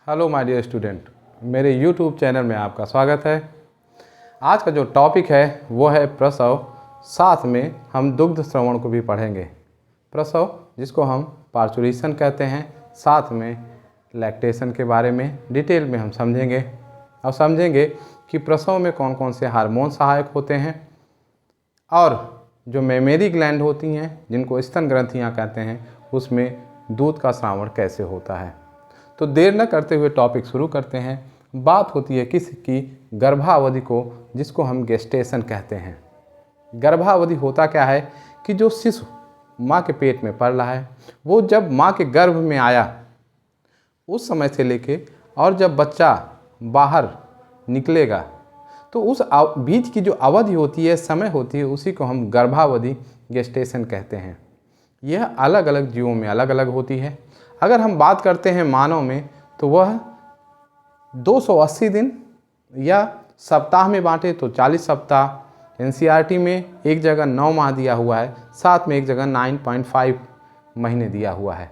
Hello my dear student, मेरे YouTube channel में आपका स्वागत है। आज का जो टॉपिक है वो है प्रसव। साथ में हम दुग्ध श्रवण को भी पढ़ेंगे। प्रसव जिसको हम पार्चुरेशन कहते हैं, साथ में लैक्टेशन के बारे में डिटेल में हम समझेंगे और समझेंगे कि प्रसव में कौन कौन से हार्मोन सहायक होते हैं और जो मेमरी ग्लैंड होती हैं जिनको स्तन ग्रंथियाँ कहते हैं उसमें दूध का श्रावण कैसे होता है। तो देर न करते हुए टॉपिक शुरू करते हैं। बात होती है किसी की गर्भावधि को, जिसको हम गेस्टेशन कहते हैं। गर्भावधि होता क्या है कि जो शिशु माँ के पेट में पल रहा है वो जब माँ के गर्भ में आया उस समय से लेके और जब बच्चा बाहर निकलेगा तो उस बीच की जो अवधि होती है, समय होती है, उसी को हम गर्भावधि गेस्टेशन कहते हैं। यह अलग अलग जीवों में अलग अलग होती है। अगर हम बात करते हैं मानव में तो वह 280 दिन या सप्ताह में बांटे तो 40 सप्ताह। एनसीईआरटी में एक जगह 9 माह दिया हुआ है, साथ में एक जगह 9.5 महीने दिया हुआ है।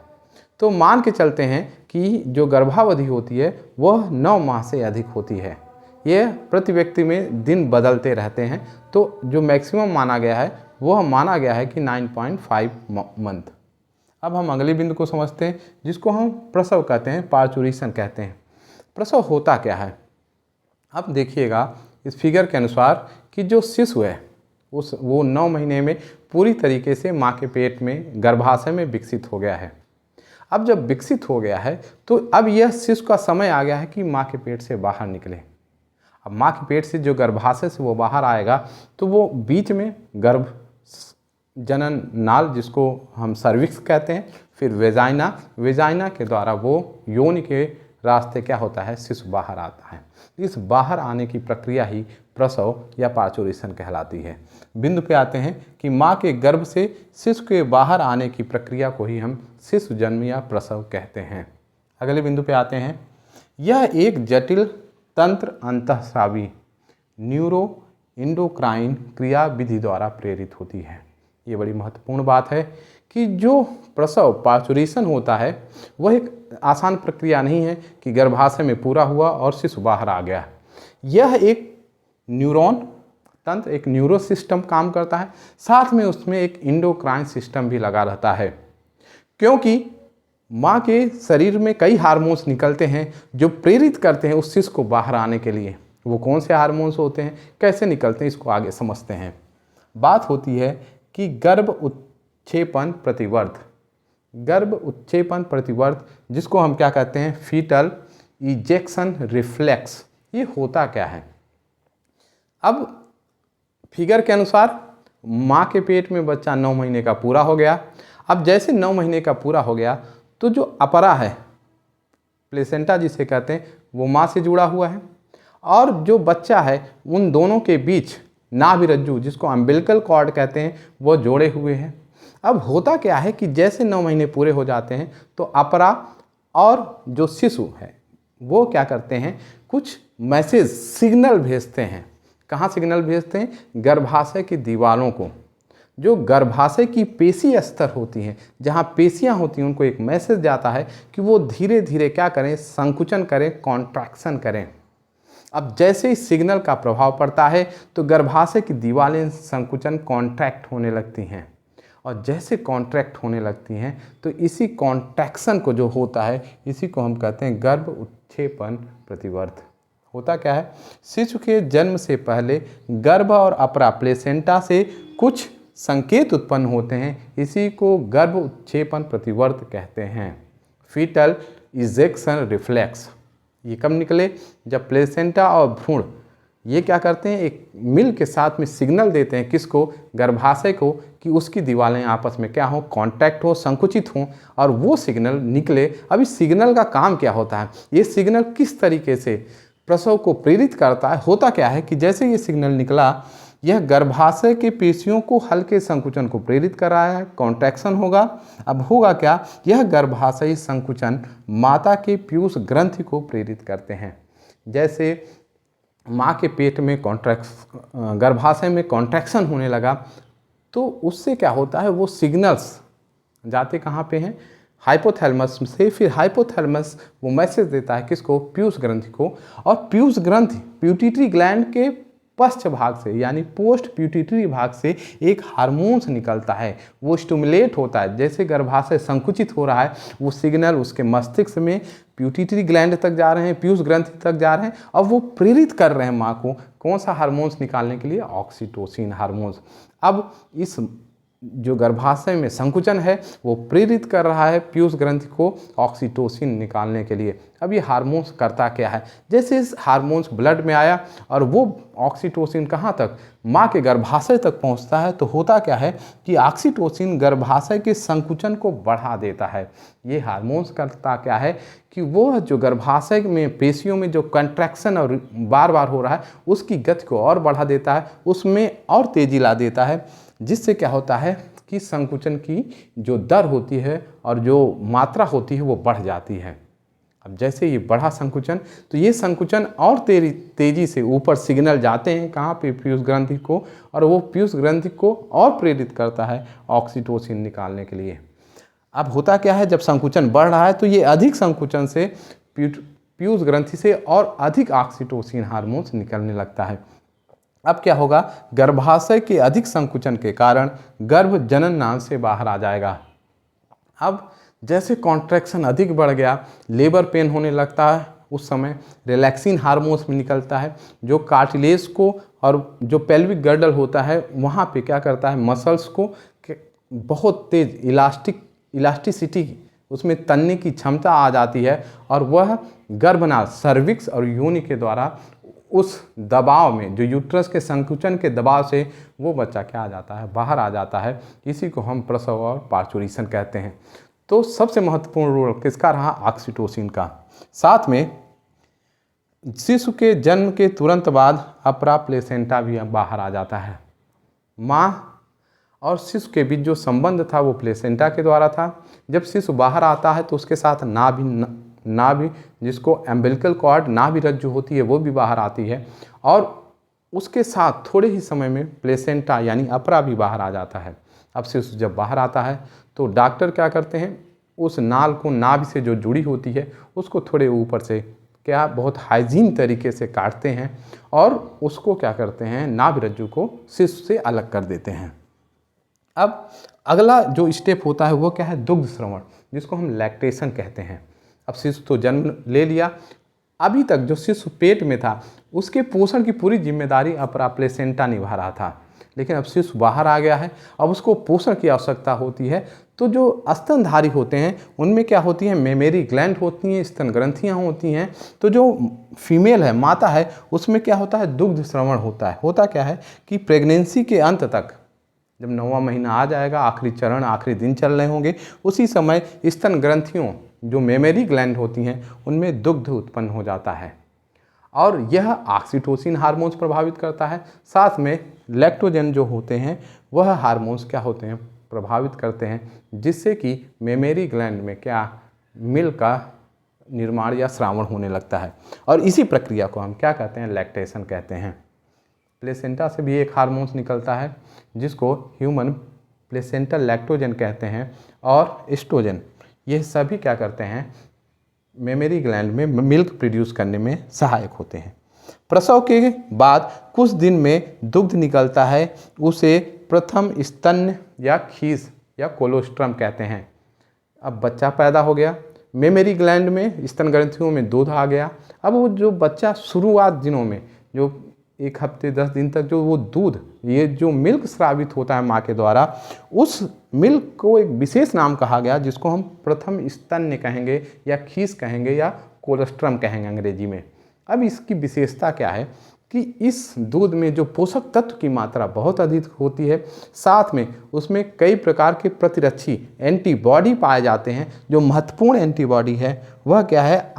तो मान के चलते हैं कि जो गर्भावधि होती है वह 9 माह से अधिक होती है। यह प्रति व्यक्ति में दिन बदलते रहते हैं, तो जो मैक्सिमम माना गया है वह माना गया है कि 9.5 मंथ। अब हम अगले बिंदु को समझते हैं जिसको हम प्रसव कहते हैं, पार्चुरेशन कहते हैं। प्रसव होता क्या है? अब देखिएगा इस फिगर के अनुसार कि जो शिशु है वो 9 महीने में पूरी तरीके से माँ के पेट में गर्भाशय में विकसित हो गया है। अब जब विकसित हो गया है तो अब यह शिशु का समय आ गया है कि माँ के पेट से बाहर निकले। अब माँ के पेट से जो गर्भाशय से वो बाहर आएगा तो वो बीच में गर्भ जनन नाल, जिसको हम सर्विक्स कहते हैं, फिर वेजाइना के द्वारा वो योनि के रास्ते क्या होता है, शिशु बाहर आता है। इस बाहर आने की प्रक्रिया ही प्रसव या पार्चुरेशन कहलाती है। बिंदु पे आते हैं कि माँ के गर्भ से शिशु के बाहर आने की प्रक्रिया को ही हम शिशु जन्म या प्रसव कहते हैं। अगले बिंदु पे आते हैं। यह एक जटिल तंत्र अंतःस्रावी न्यूरो इंडोक्राइन क्रिया विधि द्वारा प्रेरित होती है। ये बड़ी महत्वपूर्ण बात है कि जो प्रसव पार्चुरेशन होता है वह एक आसान प्रक्रिया नहीं है कि गर्भाशय में पूरा हुआ और शिशु बाहर आ गया। यह एक न्यूरॉन तंत्र, एक न्यूरो सिस्टम काम करता है, साथ में उसमें एक इंडोक्राइन सिस्टम भी लगा रहता है, क्योंकि माँ के शरीर में कई हार्मोन्स निकलते हैं जो प्रेरित करते हैं उस शिशु को बाहर आने के लिए। वो कौन से हार्मोन्स होते हैं, कैसे निकलते हैं, इसको आगे समझते हैं। बात होती है कि गर्भ उत्क्षेपण प्रतिवर्त, जिसको हम क्या कहते हैं, फीटल इजेक्शन रिफ्लेक्स। ये होता क्या है? अब फिगर के अनुसार माँ के पेट में बच्चा 9 महीने का पूरा हो गया। अब जैसे 9 महीने का पूरा हो गया तो जो अपरा है, प्लेसेंटा जिसे कहते हैं, वो माँ से जुड़ा हुआ है और जो बच्चा है उन दोनों के बीच नाभि रज्जु, जिसको अम्बिलिकल कॉर्ड कहते हैं, वो जोड़े हुए हैं। अब होता क्या है कि जैसे 9 महीने पूरे हो जाते हैं तो अपरा और जो शिशु है वो क्या करते हैं, कुछ मैसेज सिग्नल भेजते हैं। कहाँ सिग्नल भेजते हैं? गर्भाशय की दीवारों को। जो गर्भाशय की पेशी स्तर होती हैं, जहाँ पेशियाँ होती हैं, उनको एक मैसेज जाता है कि वो धीरे धीरे क्या करें, संकुचन करें, कॉन्ट्रैक्शन करें। अब जैसे ही सिग्नल का प्रभाव पड़ता है तो गर्भाशय की दीवारें संकुचन कॉन्ट्रैक्ट होने लगती हैं, और जैसे कॉन्ट्रैक्ट होने लगती हैं तो इसी कॉन्ट्रैक्शन को जो होता है इसी को हम कहते हैं गर्भ उत्क्षेपण प्रतिवर्त। होता क्या है, शिशु के जन्म से पहले गर्भ और अपरा प्लेसेंटा से कुछ संकेत उत्पन्न होते हैं, इसी को गर्भ उत्क्षेपण प्रतिवर्त कहते हैं। Fetal ejection reflex. ये कब निकले? जब प्लेसेंटा और भ्रूण ये क्या करते हैं, एक मिल के साथ में सिग्नल देते हैं, किसको, गर्भाशय को, कि उसकी दीवारें आपस में क्या हो, कांटेक्ट हो, संकुचित हों और वो सिग्नल निकले। अब इस सिग्नल का काम क्या होता है, ये सिग्नल किस तरीके से प्रसव को प्रेरित करता है? होता क्या है कि जैसे ये सिग्नल निकला, यह गर्भाशय के पेशियों को हल्के संकुचन को प्रेरित कर रहा है, कॉन्ट्रैक्शन होगा। अब होगा क्या, यह गर्भाशयी संकुचन माता के पीयूष ग्रंथि को प्रेरित करते हैं। जैसे माँ के पेट में गर्भाशय में कॉन्ट्रैक्शन होने लगा तो उससे क्या होता है, वो सिग्नल्स जाते कहाँ पे हैं, हाइपोथैलेमस से फिर हाइपोथैलेमस वो मैसेज देता है किसको, पीयूष ग्रंथि को, और पीयूष ग्रंथि प्यूटिटरी ग्लैंड के पश्च भाग से यानी पोस्ट प्यूटिटरी भाग से एक हार्मोन्स निकलता है, वो स्टिमुलेट होता है। जैसे गर्भाशय संकुचित हो रहा है, वो सिग्नल उसके मस्तिष्क में प्यूटिटरी ग्लैंड तक जा रहे हैं, पीयूष ग्रंथि तक जा रहे हैं, और वो प्रेरित कर रहे हैं माँ को कौन सा हार्मोन्स निकालने के लिए, ऑक्सीटोसिन हार्मोन्स। अब इस जो गर्भाशय में संकुचन है वो प्रेरित कर रहा है पीयूष ग्रंथि को ऑक्सीटोसिन निकालने के लिए। अब ये हार्मोन्स करता क्या है, जैसे इस हार्मोन्स ब्लड में आया और वो ऑक्सीटोसिन कहाँ तक, माँ के गर्भाशय तक पहुँचता है, तो होता क्या है कि ऑक्सीटोसिन गर्भाशय के संकुचन को बढ़ा देता है। ये हार्मोन्स करता क्या है कि वो जो गर्भाशय में पेशियों में जो कंट्रैक्शन और बार बार हो रहा है उसकी गति को और बढ़ा देता है, उसमें और तेज़ी ला देता है, जिससे क्या होता है कि संकुचन की जो दर होती है और जो मात्रा होती है वो बढ़ जाती है। अब जैसे ये बढ़ा संकुचन, तो ये संकुचन और तेज़ी से ऊपर सिग्नल जाते हैं कहाँ पे, पीयूष ग्रंथि को, और वो पीयूष ग्रंथि को और प्रेरित करता है ऑक्सीटोसिन निकालने के लिए। अब होता क्या है, जब संकुचन बढ़ रहा है तो ये अधिक संकुचन से पीयूष ग्रंथि से और अधिक ऑक्सीटोसिन हार्मोन्स निकलने लगता है। अब क्या होगा, गर्भाशय के अधिक संकुचन के कारण गर्भ जनन नाल से बाहर आ जाएगा। अब जैसे कॉन्ट्रैक्शन अधिक बढ़ गया, लेबर पेन होने लगता है, उस समय रिलैक्सिन हार्मोन्स में निकलता है जो कार्टिलेज को और जो पेल्विक गर्डल होता है वहाँ पे क्या करता है, मसल्स को बहुत तेज इलास्टिसिटी उसमें तनने की क्षमता आ जाती है, और वह गर्भनाल सर्विक्स और योनि के द्वारा उस दबाव में, जो यूट्रस के संकुचन के दबाव से वो बच्चा क्या आ जाता है, बाहर आ जाता है। इसी को हम प्रसव और पार्चुरेशन कहते हैं। तो सबसे महत्वपूर्ण रोल किसका रहा, ऑक्सीटोसिन का। साथ में शिशु के जन्म के तुरंत बाद अपरा प्लेसेंटा भी बाहर आ जाता है। माँ और शिशु के बीच जो संबंध था वो प्लेसेंटा के द्वारा था। जब शिशु बाहर आता है तो उसके साथ नाभि जिसको एम्बिलिकल कॉर्ड, नाभि रज्जु होती है, वो भी बाहर आती है, और उसके साथ थोड़े ही समय में प्लेसेंटा यानी अपरा भी बाहर आ जाता है। अब शिशु जब बाहर आता है तो डॉक्टर क्या करते हैं, उस नाल को नाभि से जो जुड़ी होती है उसको थोड़े ऊपर से क्या बहुत हाइजीन तरीके से काटते हैं और उसको क्या करते हैं, नाभि रज्जु को शिशु से अलग कर देते हैं। अब अगला जो स्टेप होता है वो क्या है, दुग्ध श्रवण, जिसको हम लैक्टेशन कहते हैं। अब शिशु तो जन्म ले लिया, अभी तक जो शिशु पेट में था उसके पोषण की पूरी जिम्मेदारी अपरा प्लेसेंटा निभा रहा था, लेकिन अब शिशु बाहर आ गया है, अब उसको पोषण की आवश्यकता होती है। तो जो स्तनधारी होते हैं उनमें क्या होती है, मेमेरी ग्लैंड होती हैं, स्तन ग्रंथियाँ होती हैं। तो जो फीमेल है, माता है, उसमें क्या होता है, दुग्ध श्रवण होता है। होता क्या है कि प्रेगनेंसी के अंत तक, जब 9वां महीना आ जाएगा, आखिरी चरण, आखिरी दिन चल रहे होंगे, उसी समय स्तन ग्रंथियों जो मेमेरी ग्लैंड होती हैं उनमें दुग्ध उत्पन्न हो जाता है, और यह ऑक्सीटोसिन हार्मोन्स प्रभावित करता है। साथ में लैक्टोजन जो होते हैं वह हार्मोन्स क्या होते हैं, प्रभावित करते हैं, जिससे कि मेमेरी ग्लैंड में क्या, मिल्क का निर्माण या स्रावण होने लगता है, और इसी प्रक्रिया को हम क्या कहते हैं, लैक्टेशन कहते हैं। प्लेसेंटा से भी एक हार्मोन्स निकलता है जिसको ह्यूमन प्लेसेंटल लैक्टोजन कहते हैं, और एस्ट्रोजन, ये सभी क्या करते हैं, मेमेरी ग्लैंड में मिल्क प्रोड्यूस करने में सहायक होते हैं। प्रसव के बाद कुछ दिन में दुग्ध निकलता है, उसे प्रथम स्तन या खीस या कोलोस्ट्रम कहते हैं। अब बच्चा पैदा हो गया, मेमेरी ग्लैंड में स्तन ग्रंथियों में दूध आ गया। अब वो जो बच्चा शुरुआत दिनों में, जो 1 हफ्ते 10 दिन तक जो वो दूध, ये जो मिल्क स्रावित होता है माँ के द्वारा, उस मिल्क को एक विशेष नाम कहा गया जिसको हम प्रथम स्तन्य कहेंगे या खीस कहेंगे या कोलोस्ट्रम कहेंगे अंग्रेजी में। अब इसकी विशेषता क्या है कि इस दूध में जो पोषक तत्व की मात्रा बहुत अधिक होती है, साथ में उसमें कई प्रकार के प्रतिरक्षी एंटीबॉडी पाए जाते हैं। जो महत्वपूर्ण एंटीबॉडी है वह क्या है,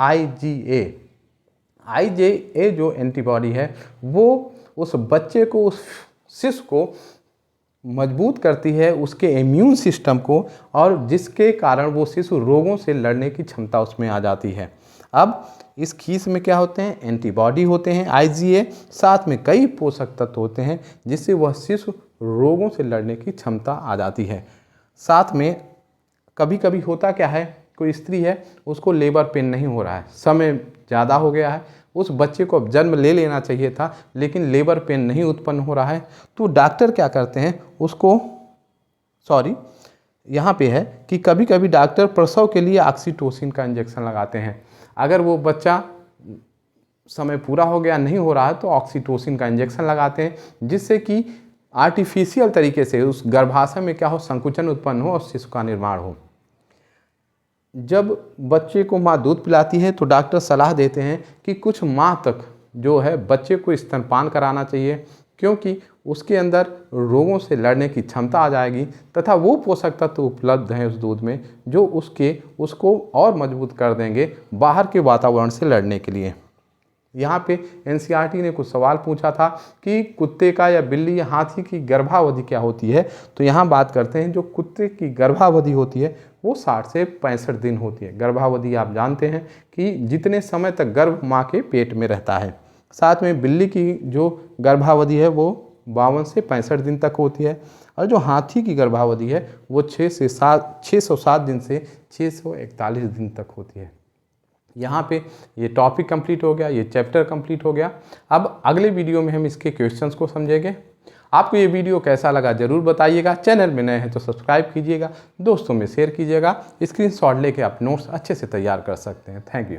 IgA जो एंटीबॉडी है वो उस बच्चे को, उस शिशु को मजबूत करती है, उसके इम्यून सिस्टम को, और जिसके कारण वो शिशु रोगों से लड़ने की क्षमता उसमें आ जाती है। अब इस खीस में क्या होते हैं, एंटीबॉडी होते हैं IgA, साथ में कई पोषक तत्व होते हैं जिससे वह शिशु रोगों से लड़ने की क्षमता आ जाती है। साथ में कभी कभी होता क्या है, कोई स्त्री है उसको लेबर पेन नहीं हो रहा है, समय ज़्यादा हो गया है, उस बच्चे को अब जन्म ले लेना चाहिए था लेकिन लेबर पेन नहीं उत्पन्न हो रहा है, तो डॉक्टर क्या करते हैं उसको, यहाँ पे है कि कभी कभी डॉक्टर प्रसव के लिए ऑक्सीटोसिन का इंजेक्शन लगाते हैं। अगर वो बच्चा समय पूरा हो गया, नहीं हो रहा है, तो ऑक्सीटोसिन का इंजेक्शन लगाते हैं जिससे कि आर्टिफिशियल तरीके से उस गर्भाशय में क्या हो, संकुचन उत्पन्न हो और शिशु का निर्माण हो। जब बच्चे को माँ दूध पिलाती है तो डॉक्टर सलाह देते हैं कि कुछ माह तक जो है बच्चे को स्तनपान कराना चाहिए, क्योंकि उसके अंदर रोगों से लड़ने की क्षमता आ जाएगी तथा वो पोषक तत्व उपलब्ध हैं उस दूध में जो उसको और मजबूत कर देंगे बाहर के वातावरण से लड़ने के लिए। यहाँ पे एनसीईआरटी ने कुछ सवाल पूछा था कि कुत्ते का या बिल्ली या हाथी की गर्भावधि क्या होती है, तो यहाँ बात करते हैं जो कुत्ते की गर्भावधि होती है वो 60 से 65 दिन होती है। गर्भावधि आप जानते हैं कि जितने समय तक गर्भ माँ के पेट में रहता है। साथ में बिल्ली की जो गर्भावधि है वो 52 से 65 दिन तक होती है और जो हाथी की गर्भावधि है वो 607 दिन से 641 दिन तक होती है। यहाँ पे ये टॉपिक कंप्लीट हो गया, ये चैप्टर कंप्लीट हो गया। अब अगले वीडियो में हम इसके क्वेश्चंस को समझेंगे। आपको ये वीडियो कैसा लगा ज़रूर बताइएगा। चैनल में नए हैं तो सब्सक्राइब कीजिएगा, दोस्तों में शेयर कीजिएगा। स्क्रीनशॉट लेके आप नोट्स अच्छे से तैयार कर सकते हैं। Thank you.